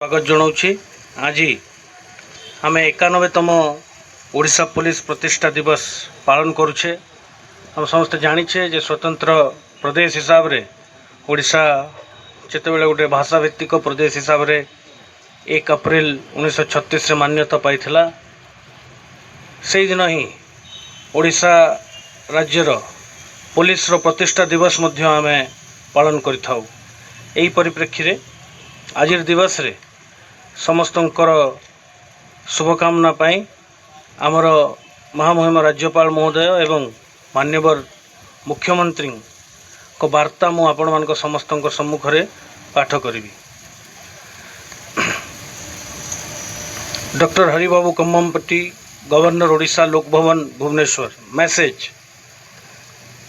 स्वागत जनाऊँ आज आम 91तम ओडिशा पुलिस प्रतिष्ठा दिवस पालन करुचे। हम समस्ते जानीचे जे स्वतंत्र प्रदेश हिसाब रे ओडिशा जितेबाला गोटे भाषाभित्तिक प्रदेश हिसाब रे 1 अप्रैल 1936 मान्यता पाइथिला। से दिन ही ओडिशा राज्यर पुलिस प्रतिष्ठा दिवस मध्य आम पालन करिथाउ। एही परिप्रेक्षी रे आज दिवस रे समस्तंकर शुभकामना पाई आमर महामहिम राज्यपाल महोदय एवं मान्यवर मुख्यमंत्री को वार्ता मु आपण मान समस्त सम्मुख रे पाठ करी। Doctor Haribabu कम्ममपट्टी, governor Odisha Lok Bhavan Bhubaneswar. Message: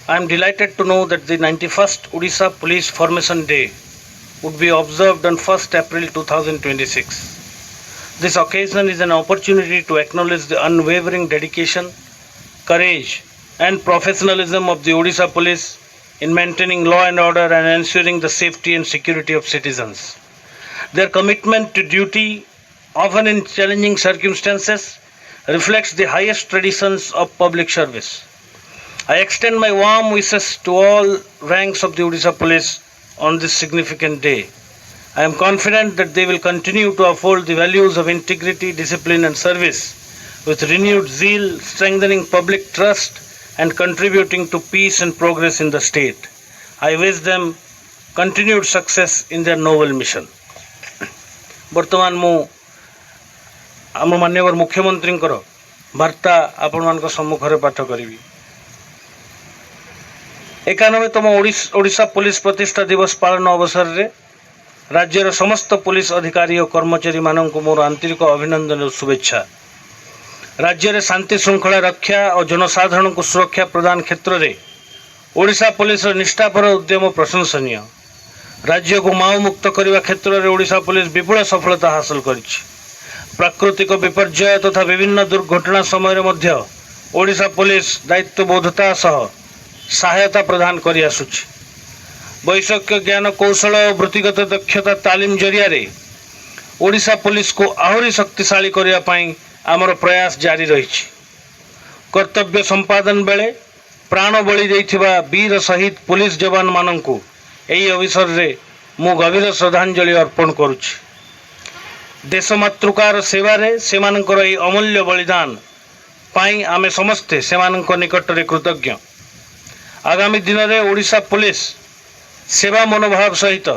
I am delighted to know that the 91st Odisha Police Formation Day would be observed on 1st April 2026. This occasion is an opportunity to acknowledge the unwavering dedication, courage and professionalism of the Odisha Police in maintaining law and order and ensuring the safety and security of citizens. Their commitment to duty, often in challenging circumstances, reflects the highest traditions of public service. I extend my warm wishes to all ranks of the Odisha Police on this significant day. I am confident that they will continue to uphold the values of integrity, discipline and service with renewed zeal, strengthening public trust and contributing to peace and progress in the state. I wish them continued success in their noble mission. वर्तमान मु आम मान्यवर मुख्यमंत्री वार्ता आपण मान सम्मुख रे पाठ करी। 91तम ओडिशा पुलिस प्रतिष्ठा दिवस पालन अवसर रे राज्यर समस्त पुलिस अधिकारी और कर्मचारी मानक मोर आंतरिक अभिनंदन और शुभेच्छा। राज्य रे शांति श्रृंखला रक्षा और जनसाधारण को सुरक्षा प्रदान क्षेत्र में ओडिशा पुलिस निष्ठापर उद्यम प्रशंसनीय। राज्य को माओ मुक्त करने क्षेत्र में ओडिशा पुलिस विपुल सफलता हासिल करिछि। प्राकृतिक विपर्यय तथा विभिन्न दुर्घटना समय मध्य ओडिशा पुलिस दायित्वबोधता सह सहायता प्रदान करि आसुछि। वैषयिक ज्ञान कौशल और वृत्तिगत दक्षता तालीम जरिया रे ओडिशा पुलिस को आहरी शक्तिशाली करिया पई आमर प्रयास जारी रहिछि। कर्तव्य संपादन बेले प्राण बलि देइथिबा वीर शहीद पुलिस जवान माननकु एही अवसर रे मु गभीर श्रद्धांजलि अर्पण करुछि। देश मातृकार सेवा रे सेमानकर एही अमूल्य बलिदान पाई आमे समस्ते सेमानक निकट रे कृतज्ञ। आगामी दिन में ओडिशा पुलिस सेवा मनोभाव सहित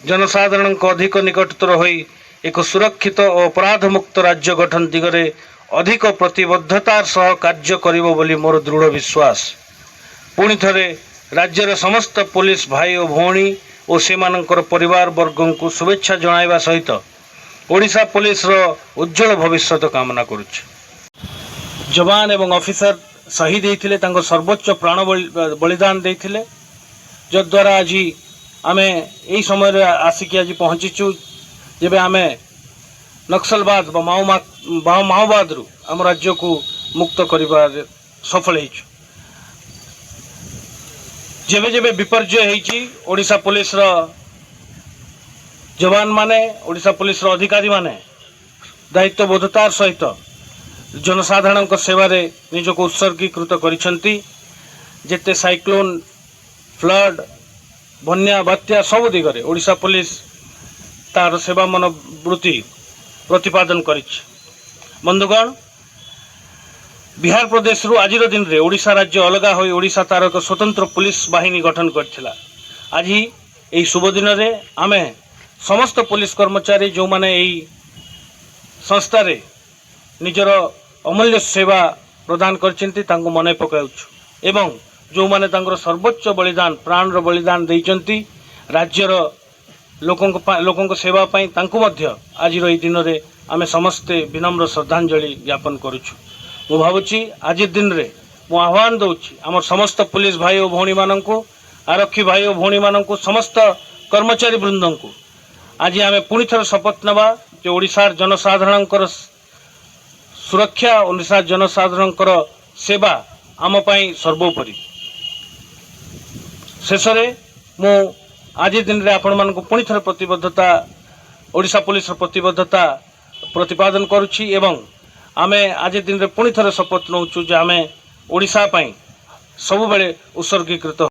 जनसाधारण को अधिक निकटतर होई एक सुरक्षित और अपराध मुक्त राज्य गठन दिगरे अधिक प्रतिबद्धतार सह कार्य करिवो बोली मोर दृढ़ विश्वास। पुणी थरे राज्यर समस्त पुलिस भाई और भौणी और सेमानंकर परिवार वर्गों को शुभेच्छा जणाइबा सहित ओडिशा पुलिस रो उज्जवल भविष्य कामना करुछि। जवान एवं ऑफिसर शहीद होते सर्वोच्च प्राण बलिदान देते जद्वारा आज आम यही समय आसिक आज पहुँचीचु जब आम नक्सलवाद माओवाद रु आम राज्य को मुक्त कर सफल हो। जेबे जेबे विपर्यय होइछि ओडिशा पुलिस रो जवान माने ओडिशा पुलिस रो अधिकारी माने दायित्वबोधतार सहित जनसाधारण सेवा रे निजको उत्सर्गीकृत करिसंती। जेते साइक्लोन, फ्लड, बन्या, बात्या सब दिगरे ओडिशा पुलिस तार सेवा मनोवृत्ति प्रतिपादन करिछि। बंधुगण, बिहार प्रदेश रु आज दिन रे ओडिशा राज्य अलगा होई ओडिशा तार एक स्वतंत्र पुलिस बाहिनी गठन करथिला। आज एही शुभ दिन रे आमे समस्त पुलिस कर्मचारी जो माने एही संस्था रे निजर अमूल्य सेवा प्रदान करछन्ती तांको मने पकाउछु एवं जो माने तांकर सर्वोच्च बलिदान प्राण रो बलिदान देइचन्ती राज्यर लोकंक सेवा पई तांको मध्य आज रो ई दिन रे आमे समस्ते विनम्र श्रद्धांजलि ज्ञापन करूछु। मु भाबुछि आज दिन रे मु आह्वान दउछि हमर समस्त पुलिस भाई और भौणी माननकु, आरक्षी भाई और भौणी माननकु, समस्त कर्मचारी वृंदंकु आज आमे पुणी थर शपथ नबा जे ओडिशार जनसाधारणकर सुरक्षा ओडिशा जनसाधारण सेवा आम पाई सर्वोपरि। शेष में मु आज दिन रे आपण मान पुणी थर प्रतिबद्धता ओडिशा पुलिस प्रतिबद्धता प्रतिपादन करुछि एवं आमे आज दिन रे पुणी थरे शपथ नौचु जे आमे ओडिशा पई सबु बेले उत्सर्गीकृत